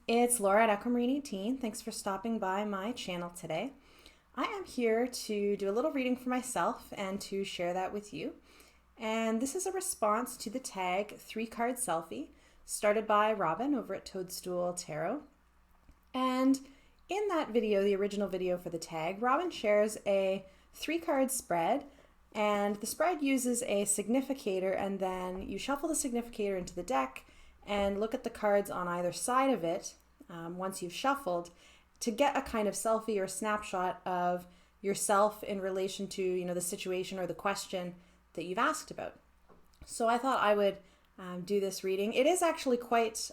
it's Laura at Aquamarine18. Thanks for stopping by my channel today. I am here to do a little reading for myself and to share that with you. And this is a response to the tag 3-card selfie started by Robin over at Toadstool Tarot. And in that video, the original video for the tag, Robin shares a 3-card spread, and the spread uses a significator, and then you shuffle the significator into the deck and look at the cards on either side of it once you've shuffled to get a kind of selfie or snapshot of yourself in relation to the situation or the question that you've asked about. So I thought I would do this reading. It is actually quite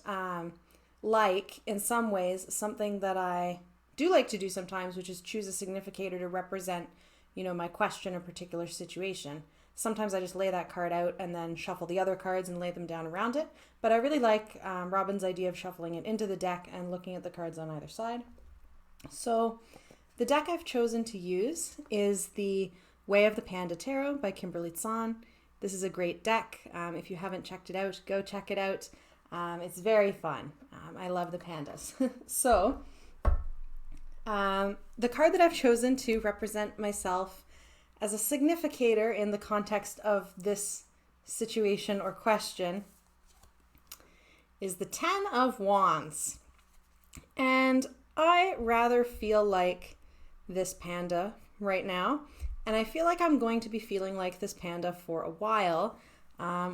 like, in some ways, something that I do like to do sometimes, which is choose a significator to represent my question or particular situation. Sometimes I just lay that card out and then shuffle the other cards and lay them down around it. But I really like Robin's idea of shuffling it into the deck and looking at the cards on either side. So the deck I've chosen to use is the Way of the Panda Tarot by Kimberly Tsan. This is a great deck. If you haven't checked it out, go check it out. It's very fun. I love the pandas. So the card that I've chosen to represent myself as a significator in the context of this situation or question is the 10 of Wands. And I rather feel like this panda right now. And I feel like I'm going to be feeling like this panda for a while,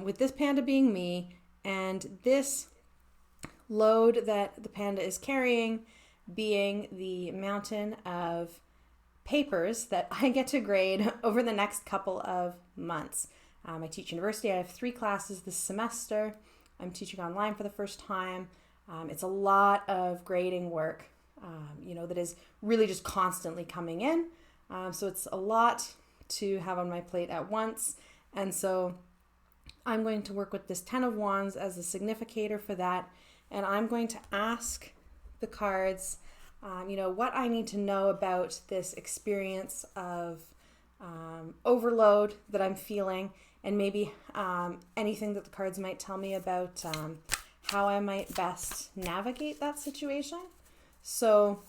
with this panda being me and this load that the panda is carrying being the mountain of papers that I get to grade over the next couple of months. I teach university. I have 3 classes this semester. I'm teaching online for the first time. It's a lot of grading work, that is really just constantly coming in. So it's a lot to have on my plate at once. And so I'm going to work with this 10 of Wands as a significator for that. And I'm going to ask the cards, what I need to know about this experience of overload that I'm feeling, and maybe anything that the cards might tell me about how I might best navigate that situation. So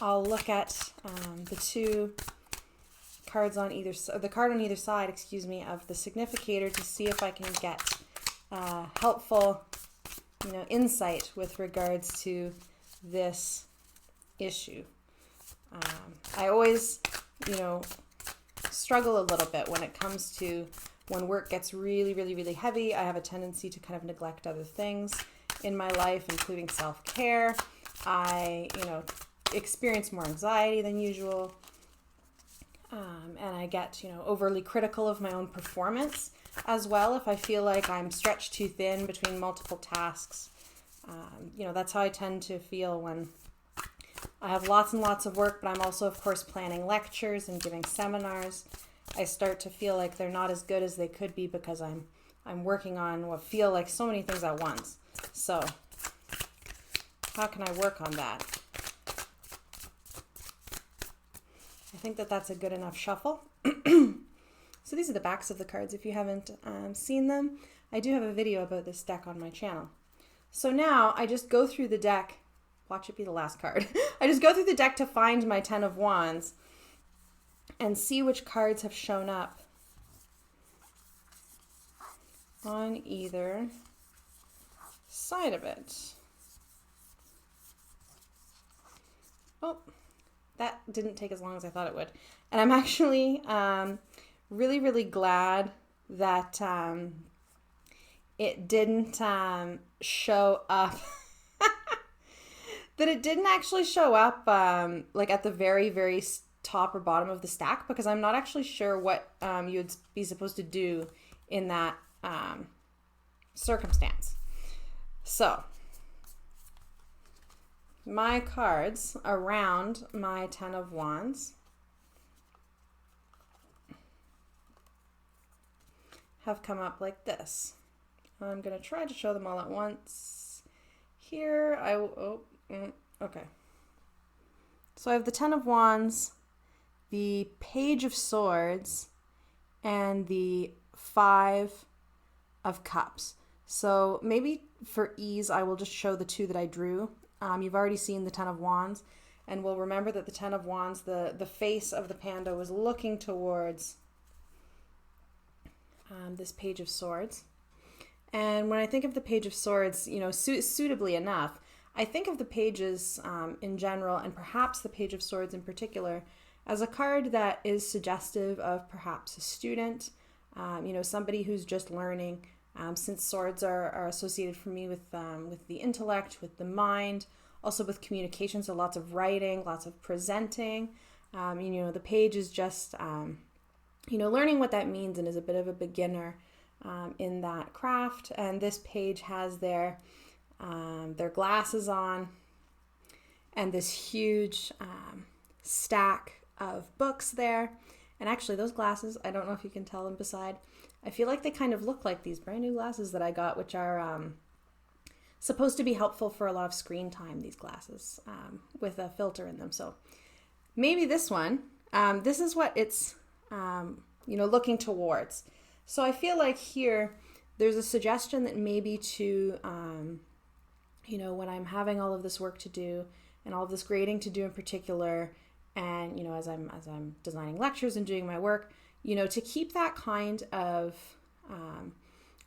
I'll look at the 2 cards on either side, the card on either side, of the significator to see if I can get helpful, insight with regards to this issue. I always, struggle a little bit when it comes to when work gets really, really, really heavy. I have a tendency to kind of neglect other things in my life, including self-care. I, experience more anxiety than usual. And I get, overly critical of my own performance as well if I feel like I'm stretched too thin between multiple tasks. That's how I tend to feel when I have lots and lots of work, but I'm also, of course, planning lectures and giving seminars. I start to feel like they're not as good as they could be because I'm working on what feel like so many things at once. So how can I work on that? I think that that's a good enough shuffle. So these are the backs of the cards if you haven't seen them. I do have a video about this deck on my channel. So now I just go through the deck. Watch it be the last card. I just go through the deck to find my 10 of Wands and see which cards have shown up on either side of it. Oh, that didn't take as long as I thought it would. And I'm actually really, really glad that it didn't show up. That it didn't actually show up like at the very, very top or bottom of the stack, because I'm not actually sure what you'd be supposed to do in that circumstance. So my cards around my 10 of Wands have come up like this. I'm going to try to show them all at once. Here, okay. So I have the 10 of Wands, the Page of Swords, and the 5 of Cups. So maybe for ease, I will just show the two that I drew. You've already seen the Ten of Wands, and we'll remember that the Ten of Wands, the face of the panda was looking towards this Page of Swords. And when I think of the Page of Swords, suitably enough, I think of the pages in general, and perhaps the Page of Swords in particular, as a card that is suggestive of perhaps a student, somebody who's just learning, since swords are associated for me with the intellect, with the mind, also with communication, so lots of writing, lots of presenting. The page is just, learning what that means and is a bit of a beginner in that craft. And this page has their glasses on and this huge stack of books there. And actually those glasses, I don't know if you can tell them beside, I feel like they kind of look like these brand new glasses that I got, which are supposed to be helpful for a lot of screen time, these glasses, with a filter in them. So maybe this one, this is what it's, looking towards. So I feel like here there's a suggestion that maybe to, when I'm having all of this work to do and all of this grading to do in particular, and, as I'm designing lectures and doing my work, to keep that kind of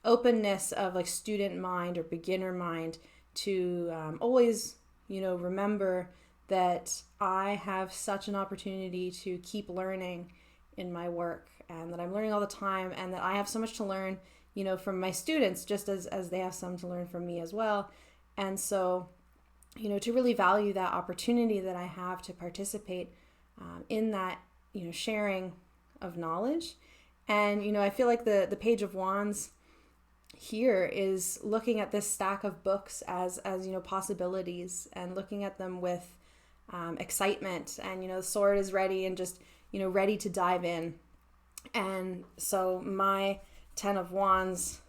openness of like student mind or beginner mind to always, remember that I have such an opportunity to keep learning in my work, and that I'm learning all the time, and that I have so much to learn, from my students, just as they have some to learn from me as well. And so, to really value that opportunity that I have to participate in that, sharing of knowledge. And, I feel like the Page of Wands here is looking at this stack of books as possibilities, and looking at them with excitement, and, the sword is ready and just, ready to dive in. And so my Ten of Wands,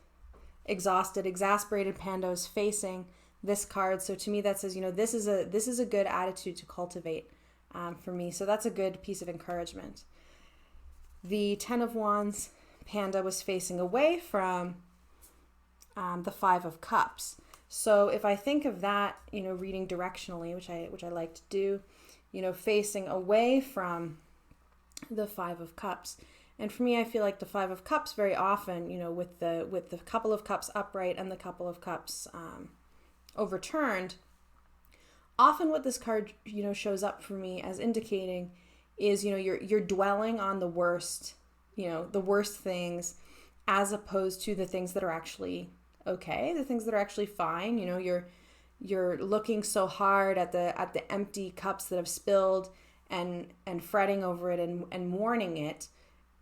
exhausted, exasperated panda is facing this card. So to me that says, this is a good attitude to cultivate for me. So that's a good piece of encouragement. The Ten of Wands panda was facing away from the Five of Cups. So if I think of that, reading directionally, which I like to do, facing away from the Five of Cups. And for me, I feel like the Five of Cups very often, with the couple of cups upright and the couple of cups overturned, often what this card, shows up for me as indicating is, you're dwelling on the worst, the worst things, as opposed to the things that are actually okay, the things that are actually fine. You're looking so hard at the empty cups that have spilled and fretting over it and mourning it,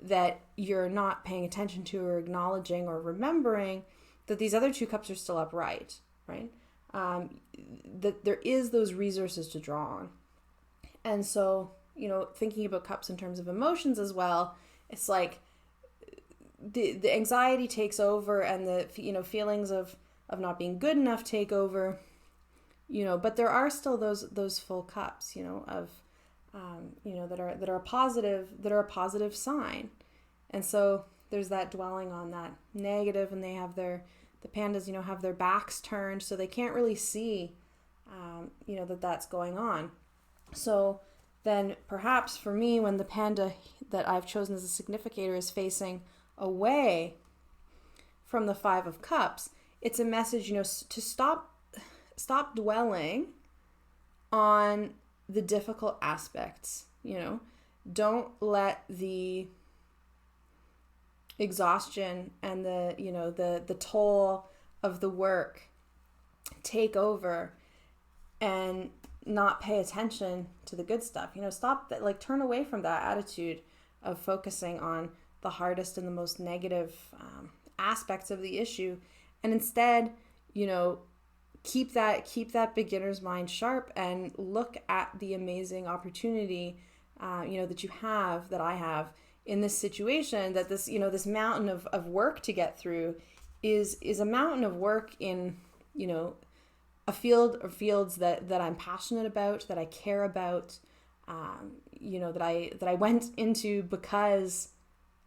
that you're not paying attention to or acknowledging or remembering that these other two cups are still upright, right? That there is those resources to draw on. And so, thinking about cups in terms of emotions as well, it's like the anxiety takes over, and the, feelings of not being good enough take over, but there are still those full cups, of that are a positive sign. And so there's that dwelling on that negative, and they have the pandas, have their backs turned, so they can't really see, that's going on. So then perhaps for me, when the panda that I've chosen as a significator is facing away from the Five of Cups, it's a message, to stop dwelling on the difficult aspects. Don't let the exhaustion and the toll of the work take over, and not pay attention to the good stuff. Stop that, like turn away from that attitude of focusing on the hardest and the most negative aspects of the issue, and instead, keep that beginner's mind sharp and look at the amazing opportunity, that I have in this situation, that this mountain of work to get through is a mountain of work in, a field or fields that I'm passionate about, that I care about, that I went into because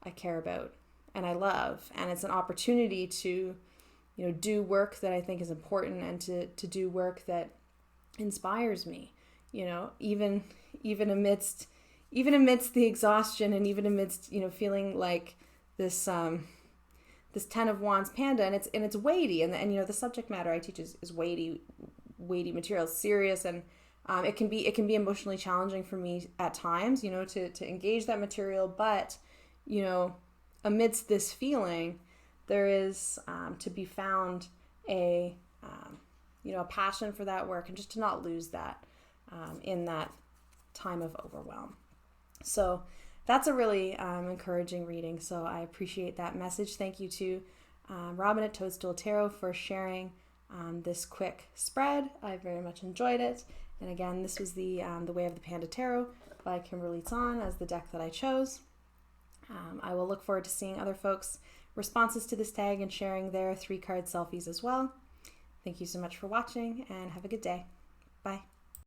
I care about and I love, and it's an opportunity to, do work that I think is important, and to do work that inspires me, even amidst the exhaustion, and even amidst, feeling like this this 10 of Wands Panda, and it's weighty, and the subject matter I teach is weighty material, serious, and it can be emotionally challenging for me at times, to engage that material, but amidst this feeling, there is to be found a passion for that work, and just to not lose that in that time of overwhelm. So that's a really encouraging reading. So I appreciate that message. Thank you to Robin at Toadstool Tarot for sharing this quick spread. I very much enjoyed it. And again, this was the Way of the Panda Tarot by Kimberly Tsan as the deck that I chose. I will look forward to seeing other folks' responses to this tag and sharing their 3-card selfies as well. Thank you so much for watching, and have a good day. Bye.